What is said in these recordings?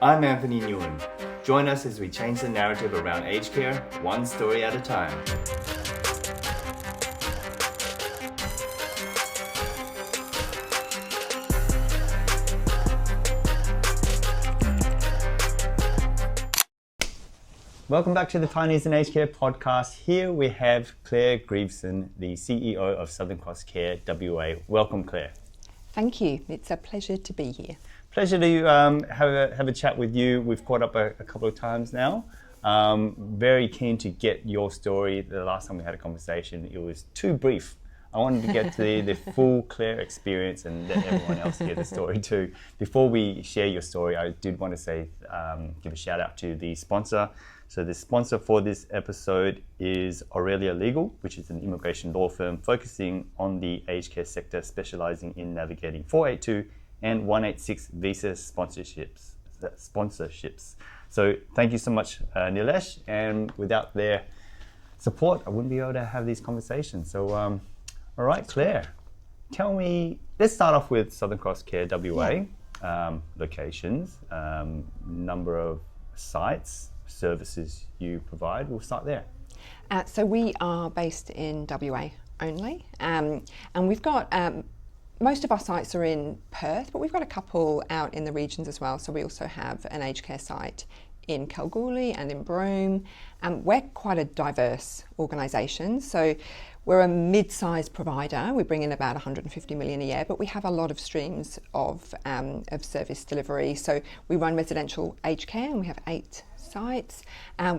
I'm Anthony Nguyen. Join us as we change the narrative around aged care, one story at a time. Welcome back to the Pioneers in Aged Care podcast. Here we have Clare Grieveson, the CEO of Southern Cross Care WA. Welcome, Clare. Thank you. It's a pleasure to be here. Pleasure to have a chat with you. We've caught up a couple of times now. Very keen to get your story. The last time we had a conversation, it was too brief. I wanted to get to the full Clare experience and let everyone else hear the story too. Before we share your story, I did want to say, give a shout out to the sponsor. So the sponsor for this episode is Aurelia Legal, which is an immigration law firm focusing on the aged care sector, specializing in navigating 482 and 186 visa sponsorships. So thank you so much, Nilesh. And without their support, I wouldn't be able to have these conversations. So, all right, Clare, tell me, let's start off with Southern Cross Care WA, locations, number of sites, services you provide. We'll start there. So we are based in WA only, and we've got most of our sites are in Perth, but we've got a couple out in the regions as well. So we also have an aged care site in Kalgoorlie and in Broome. We're quite a diverse organisation, so we're a mid-sized provider. We bring in about 150 million a year, but we have a lot of streams of service delivery. So we run residential aged care, and we have 8 sites.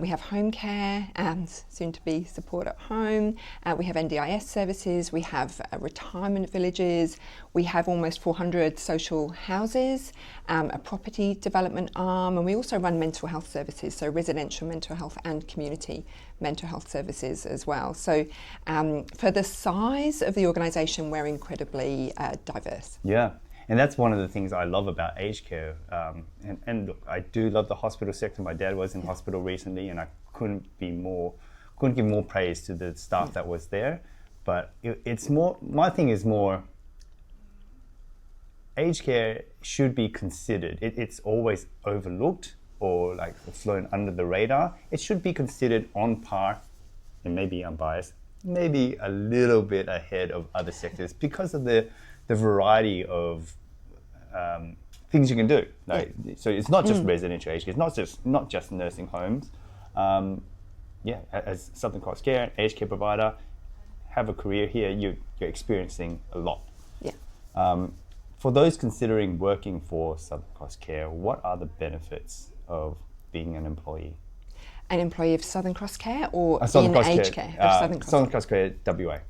We have home care and soon to be support at home. We have NDIS services. We have retirement villages. We have almost 400 social houses, a property development arm, and we also run mental health services, so residential mental health and community mental health services as well. So for the size of the organisation, we're incredibly diverse. Yeah. And that's one of the things I love about aged care. And look, I do love the hospital sector. My dad was in hospital recently, and I couldn't give more praise to the staff that was there. But it's more, my thing is more, aged care should be considered. It's always overlooked or like flown under the radar. It should be considered on par, and maybe I'm biased, maybe a little bit ahead of other sectors because of the variety of things you can do. Like, so it's not just residential aged care, it's not just nursing homes. As Southern Cross Care, aged care provider, have a career here, you're experiencing a lot. Yeah. For those considering working for Southern Cross Care, what are the benefits of being an employee? An employee of Southern Cross Care or Southern in Cross aged care. care? Southern Cross Care WA.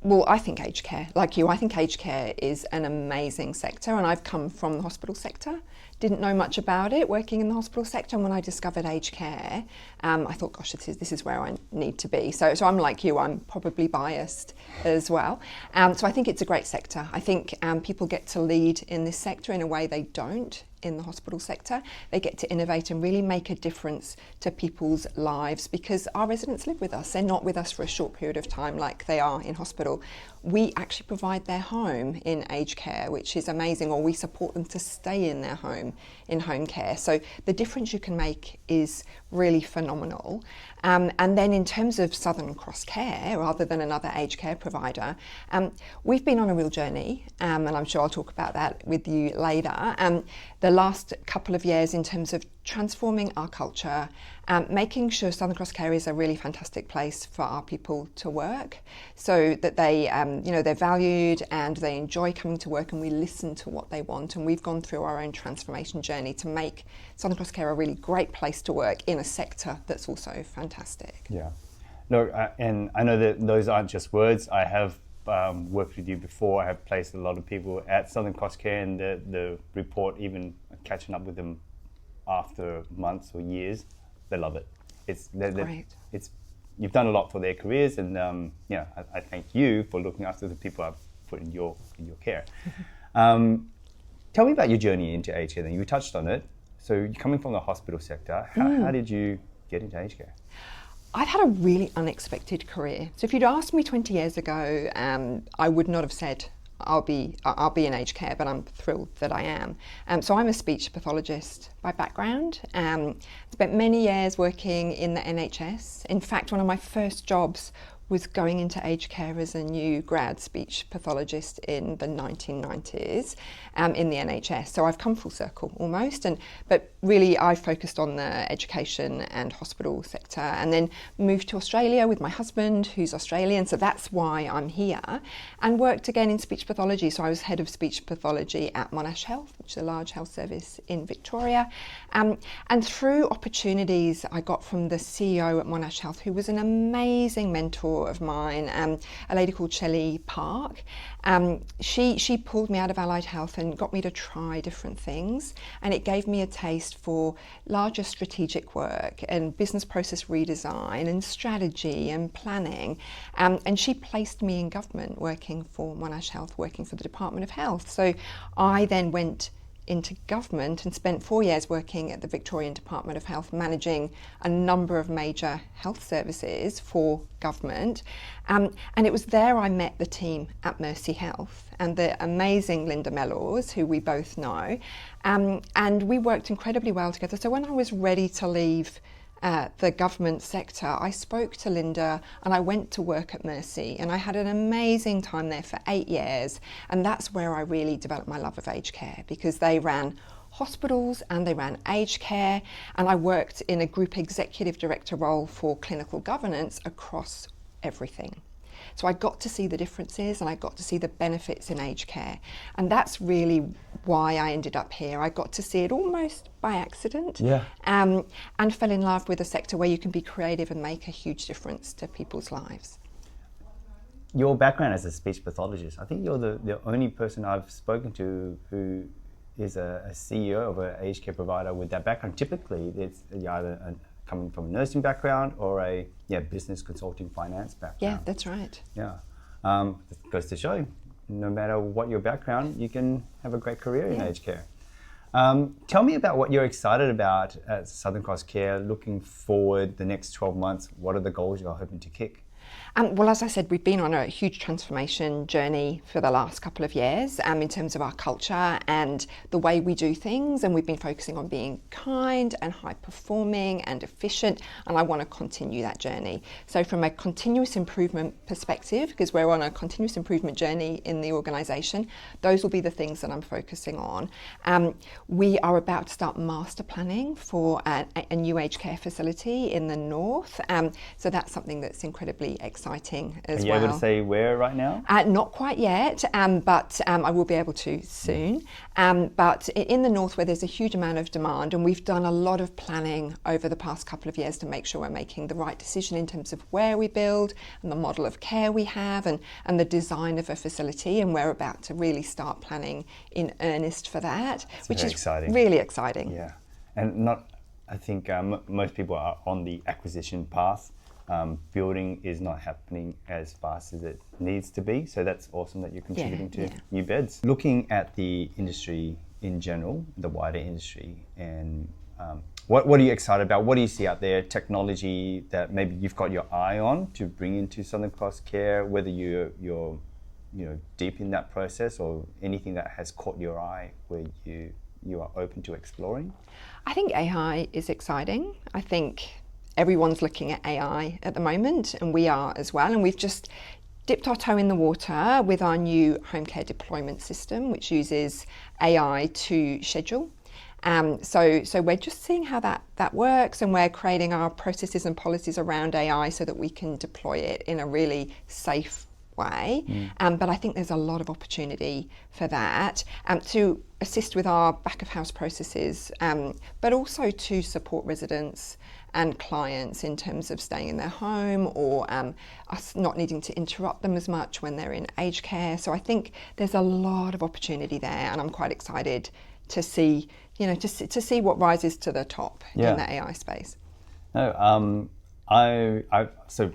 Well, I think aged care, like you, I think aged care is an amazing sector, and I've come from the hospital sector, didn't know much about it working in the hospital sector, and when I discovered aged care, I thought, gosh, this is where I need to be. So I'm like you, I'm probably biased as well. So I think it's a great sector. I think people get to lead in this sector in a way they don't in the hospital sector. They get to innovate and really make a difference to people's lives because our residents live with us. They're not with us for a short period of time like they are in hospital. We actually provide their home in aged care, which is amazing, or we support them to stay in their home in home care. So the difference you can make is really phenomenal. And then in terms of Southern Cross Care, rather than another aged care provider, we've been on a real journey, and I'm sure I'll talk about that with you later. The last couple of years in terms of transforming our culture, making sure Southern Cross Care is a really fantastic place for our people to work, so that they, they're valued and they enjoy coming to work, and we listen to what they want. And we've gone through our own transformation journey to make Southern Cross Care a really great place to work in a sector that's also fantastic. Yeah. Look, and I know that those aren't just words. I have worked with you before. I have placed a lot of people at Southern Cross Care, and the report, even catching up with them after months or years, they love it. It's great. You've done a lot for their careers, and I thank you for looking after the people I've put in your care. Tell me about your journey into aged care. Then you touched on it. So you're coming from the hospital sector. How did you get into aged care? I've had a really unexpected career. So if you'd asked me 20 years ago, I would not have said I'll be in aged care, but I'm thrilled that I am. So I'm a speech pathologist by background. Spent many years working in the NHS. In fact, one of my first jobs was going into aged care as a new grad speech pathologist in the 1990s in the NHS. So I've come full circle almost, but really I focused on the education and hospital sector, and then moved to Australia with my husband, who's Australian, so that's why I'm here, and worked again in speech pathology. So I was head of speech pathology at Monash Health, which is a large health service in Victoria, and through opportunities I got from the CEO at Monash Health, who was an amazing mentor of mine, a lady called Shelley Park. She pulled me out of allied health and got me to try different things, and it gave me a taste for larger strategic work and business process redesign and strategy and planning, and she placed me in government working for Monash Health, working for the Department of Health. So I then went into government and spent 4 years working at the Victorian Department of Health, managing a number of major health services for government. And it was there I met the team at Mercy Health and the amazing Linda Mellors, who we both know. And we worked incredibly well together. So when I was ready to leave the government sector, I spoke to Linda and I went to work at Mercy, and I had an amazing time there for 8 years, and that's where I really developed my love of aged care, because they ran hospitals and they ran aged care, and I worked in a group executive director role for clinical governance across everything. So I got to see the differences and I got to see the benefits in aged care. And that's really why I ended up here. I got to see it almost by accident, and fell in love with a sector where you can be creative and make a huge difference to people's lives. Your background as a speech pathologist, I think you're the only person I've spoken to who is a CEO of an aged care provider with that background. Typically, it's either coming from a nursing background or a business consulting finance background. Yeah, that's right. Yeah, it goes to show, no matter what your background, you can have a great career in aged care. Tell me about what you're excited about at Southern Cross Care, looking forward the next 12 months. What are the goals you're hoping to kick? Well, as I said, we've been on a huge transformation journey for the last couple of years in terms of our culture and the way we do things, and we've been focusing on being kind and high performing and efficient, and I want to continue that journey. So from a continuous improvement perspective, because we're on a continuous improvement journey in the organisation, those will be the things that I'm focusing on. We are about to start master planning for a new aged care facility in the north, so that's something that's incredibly exciting as well. Are you able to say where right now? Not quite yet, but I will be able to soon. But in the north, where there's a huge amount of demand, and we've done a lot of planning over the past couple of years to make sure we're making the right decision in terms of where we build and the model of care we have and the design of a facility, and we're about to really start planning in earnest for that, which is exciting. Really exciting. Yeah, and I think most people are on the acquisition path. Building is not happening as fast as it needs to be, so that's awesome that you're contributing to new beds. Looking at the industry in general, the wider industry, and what are you excited about? What do you see out there, technology that maybe you've got your eye on to bring into Southern Cross Care, whether you're deep in that process, or anything that has caught your eye where you are open to exploring? I think AI is exciting. I think everyone's looking at AI at the moment, and we are as well. And we've just dipped our toe in the water with our new home care deployment system, which uses AI to schedule. So we're just seeing how that works, and we're creating our processes and policies around AI so that we can deploy it in a really safe way. But I think there's a lot of opportunity for that to assist with our back of house processes, but also to support residents and clients in terms of staying in their home, or us not needing to interrupt them as much when they're in aged care. So I think there's a lot of opportunity there, and I'm quite excited to see, to see what rises to the top in the AI space. No, so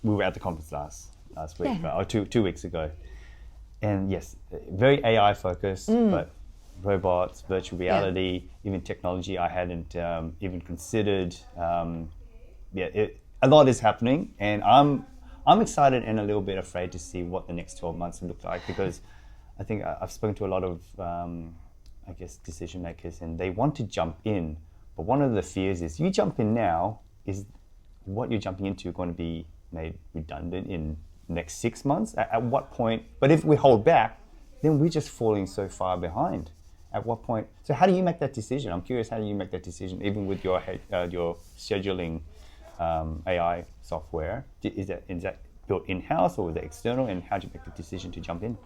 we were at the conference last week, or two weeks ago, and yes, very AI focused, but robots, virtual reality, even technology I hadn't even considered. A lot is happening, and I'm excited and a little bit afraid to see what the next 12 months will look like, because I think I've spoken to a lot of, I guess, decision makers, and they want to jump in, but one of the fears is you jump in now, is what you're jumping into going to be made redundant in the next 6 months? At what point? But if we hold back, then we're just falling so far behind. At what point? So how do you make that decision? I'm curious, how do you make that decision, even with your scheduling AI software? Is that built in-house or is it external? And how do you make the decision to jump in?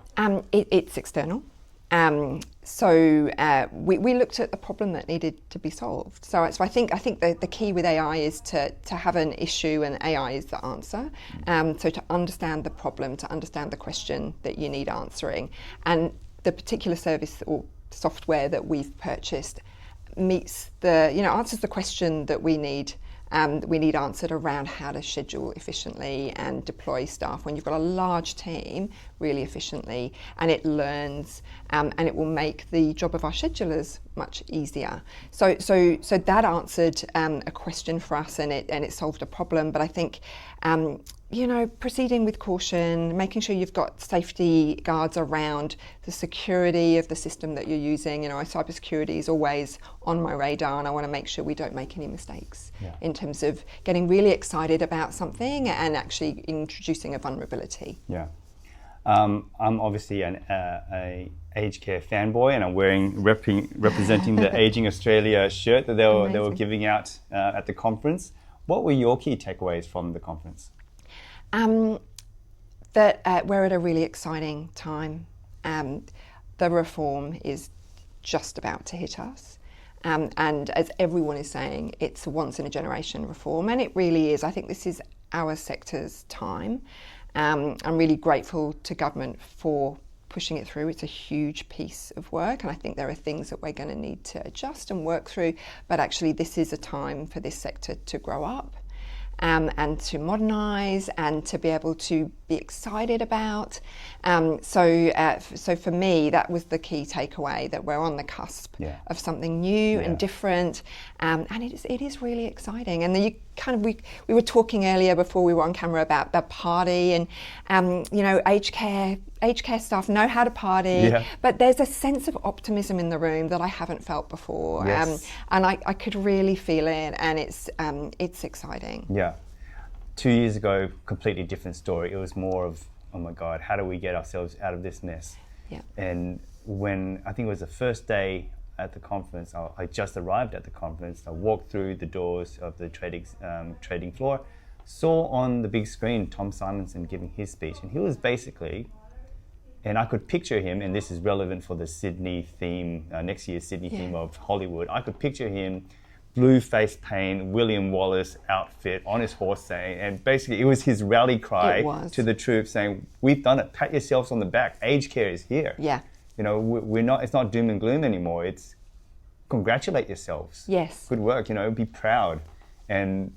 It's external. We looked at the problem that needed to be solved. So I think the key with AI is to have an issue, and AI is the answer. So to understand the problem, to understand the question that you need answering, and the particular service or software that we've purchased meets answers the question that we need answered around how to schedule efficiently and deploy staff when you've got a large team really efficiently, and it learns and it will make the job of our schedulers much easier. So that answered a question for us, and it solved a problem. But I think proceeding with caution, making sure you've got safety guards around the security of the system that you're using. Cybersecurity is always on my radar, and I want to make sure we don't make any mistakes in terms of getting really excited about something and actually introducing a vulnerability. Yeah. I'm obviously a aged care fanboy, and I'm representing the Aging Australia shirt that they were giving out at the conference. What were your key takeaways from the conference? That we're at a really exciting time. The reform is just about to hit us. And as everyone is saying, it's a once in a generation reform, and it really is. I think this is our sector's time. I'm really grateful to government for pushing it through. It's a huge piece of work, and I think there are things that we're going to need to adjust and work through, but actually this is a time for this sector to grow up and to modernise and to be able to be excited about. So for me, that was the key takeaway, that we're on the cusp of something new and different, and it is really exciting. And then we were talking earlier before we were on camera about the party, and aged care staff know how to party, but there's a sense of optimism in the room that I haven't felt before. Yes. And I could really feel it, and it's exciting. Yeah. 2 years ago, completely different story. It was more of, oh my God, how do we get ourselves out of this mess? Yeah. And when I think it was the first day at the conference, I just arrived at the conference. I walked through the doors of the trading floor, saw on the big screen Tom Simonson giving his speech, and he was basically, and I could picture him, and this is relevant for the Sydney theme, next year's Sydney theme of Hollywood. I could picture him, blue face paint, William Wallace outfit, on his horse saying, and basically it was his rally cry to the troops saying, we've done it, pat yourselves on the back, aged care is here. Yeah. We're not, it's not doom and gloom anymore, it's congratulate yourselves. Yes. Good work, be proud. And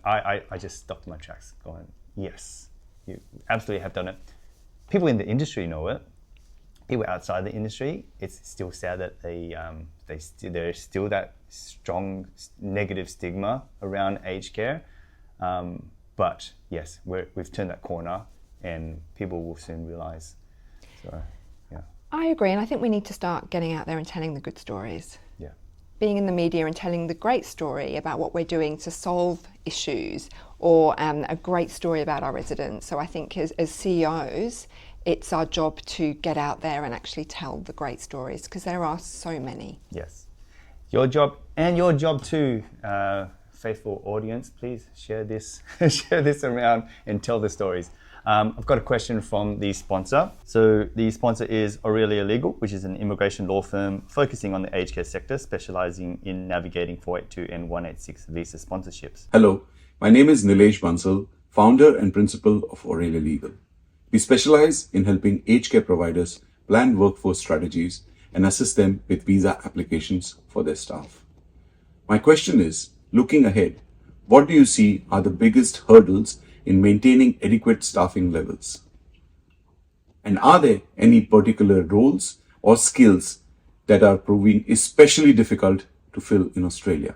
I just stopped my tracks going, yes, you absolutely have done it. People in the industry know it. People outside the industry, it's still sad that there's still that strong negative stigma around aged care. But yes, we've turned that corner, and people will soon realise. So, yeah. I agree, and I think we need to start getting out there and telling the good stories. Yeah. Being in the media and telling the great story about what we're doing to solve issues, or a great story about our residents. So I think as CEOs, it's our job to get out there and actually tell the great stories, because there are so many. Yes. Your job, and your job too, faithful audience, please share this around and tell the stories. I've got a question from the sponsor. So the sponsor is Aurelia Legal, which is an immigration law firm focusing on the aged care sector, specialising in navigating 482 and 186 visa sponsorships. Hello, my name is Nilesh Bansal, founder and principal of Aurelia Legal. We specialize in helping aged care providers plan workforce strategies and assist them with visa applications for their staff. My question is, looking ahead, what do you see are the biggest hurdles in maintaining adequate staffing levels? And are there any particular roles or skills that are proving especially difficult to fill in Australia?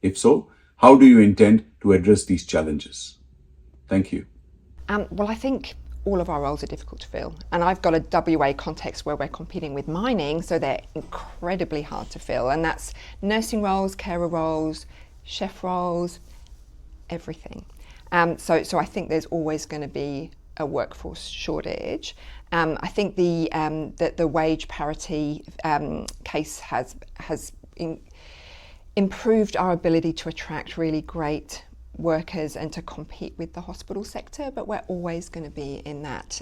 If so, how do you intend to address these challenges? Thank you. Well, I think all of our roles are difficult to fill. And I've got a WA context where we're competing with mining, so they're incredibly hard to fill. And that's nursing roles, carer roles, chef roles, everything. So I think there's always going to be a workforce shortage. I think the wage parity case has improved our ability to attract really great workers and to compete with the hospital sector, but we're always going to be in that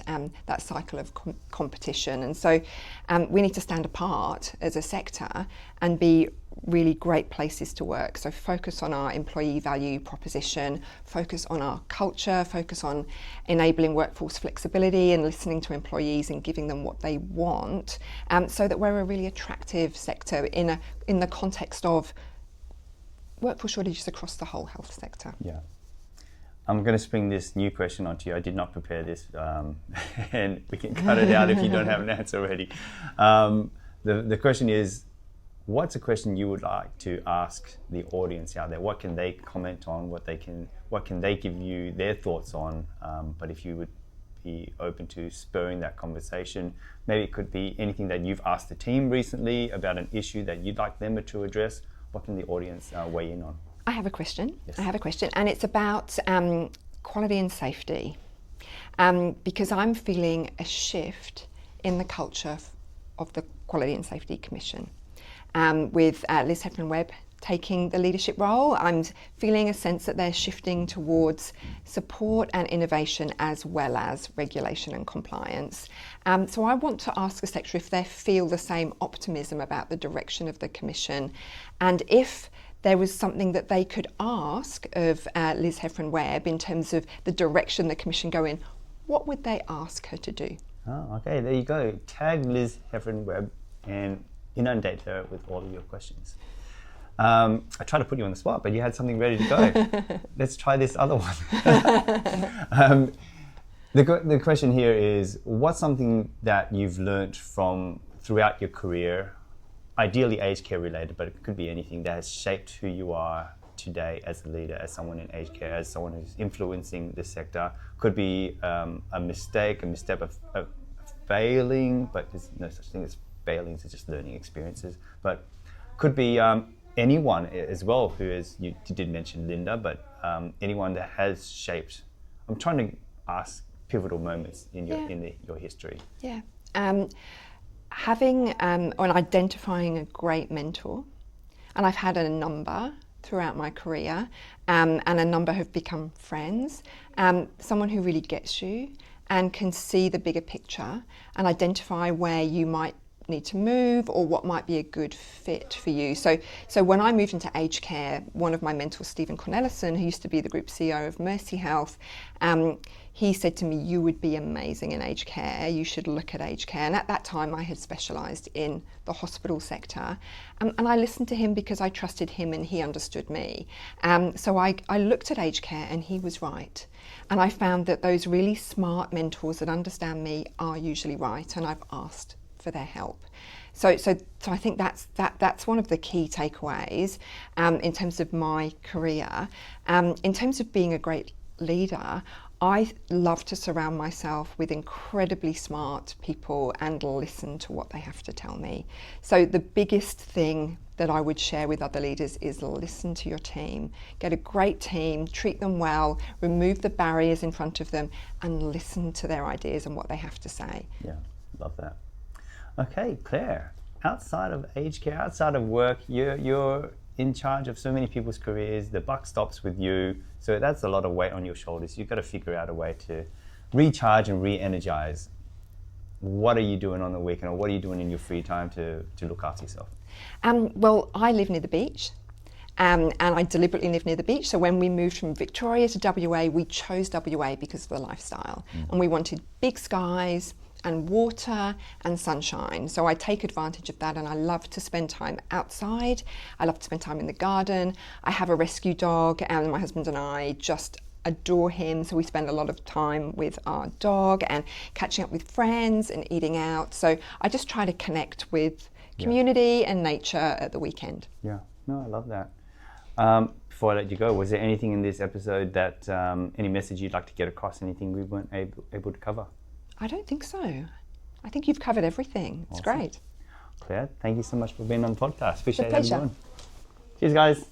cycle of competition. And so we need to stand apart as a sector and be really great places to work. So focus on our employee value proposition, focus on our culture, focus on enabling workforce flexibility and listening to employees and giving them what they want, so that we're a really attractive sector in the context of workforce shortages across the whole health sector. Yeah. I'm going to spring this new question onto you. I did not prepare this, and we can cut it out if you don't have an answer already. The question is, what's a question you would like to ask the audience out there? What can they comment on? What can they give you their thoughts on? But if you would be open to spurring that conversation, maybe it could be anything that you've asked the team recently about an issue that you'd like them to address. What can the audience weigh in on? I have a question. Yes. I have a question, and it's about quality and safety, because I'm feeling a shift in the culture of the Quality and Safety Commission. With Liz Heffron-Webb taking the leadership role, I'm feeling a sense that they're shifting towards support and innovation as well as regulation and compliance. So I want to ask the sector if they feel the same optimism about the direction of the Commission, and if there was something that they could ask of Liz Heffron-Webb in terms of the direction the Commission go in, what would they ask her to do? Oh, okay, there you go. Tag Liz Heffron-Webb and inundate her with all of your questions. I tried to put you on the spot, but you had something ready to go. Let's try this other one. The question here is, what's something that you've learnt from throughout your career, ideally aged care related, but it could be anything, that has shaped who you are today as a leader, as someone in aged care, as someone who's influencing the sector? Could be a misstep of failing, but there's no such thing as failings, it's just learning experiences. But could be anyone as well who is, you did mention Linda, but anyone that has shaped, I'm trying to ask pivotal moments in your history. Yeah. Having or identifying a great mentor, and I've had a number throughout my career, and a number have become friends, someone who really gets you and can see the bigger picture and identify where you might need to move or what might be a good fit for you. So when I moved into aged care, one of my mentors, Stephen Cornelison, who used to be the group CEO of Mercy Health, he said to me, you would be amazing in aged care, you should look at aged care. And at that time I had specialised in the hospital sector, and I listened to him because I trusted him and he understood me. So I looked at aged care and he was right. And I found that those really smart mentors that understand me are usually right, and I've asked for their help. So I think that's one of the key takeaways in terms of my career. In terms of being a great leader, I love to surround myself with incredibly smart people and listen to what they have to tell me. So the biggest thing that I would share with other leaders is listen to your team. Get a great team, treat them well, remove the barriers in front of them, and listen to their ideas and what they have to say. Yeah, love that. Okay, Claire, outside of aged care, outside of work, you're in charge of so many people's careers. The buck stops with you, so that's a lot of weight on your shoulders. You've got to figure out a way to recharge and re-energize. What are you doing on the weekend, or what are you doing in your free time to look after yourself? Well, I live near the beach. And I deliberately live near the beach. So when we moved from Victoria to WA, we chose WA because of the lifestyle. And we wanted big skies and water and sunshine. So I take advantage of that, and I love to spend time outside. I love to spend time in the garden. I have a rescue dog, and my husband and I just adore him. So we spend a lot of time with our dog and catching up with friends and eating out. So I just try to connect with community and nature at the weekend. Yeah, no, I love that. Before I let you go, was there anything in this episode that, any message you'd like to get across, anything we weren't able to cover? I don't think so. I think you've covered everything. It's Awesome. great. Claire, thank you so much for being on the podcast. Appreciate pleasure. having you on. Cheers, guys.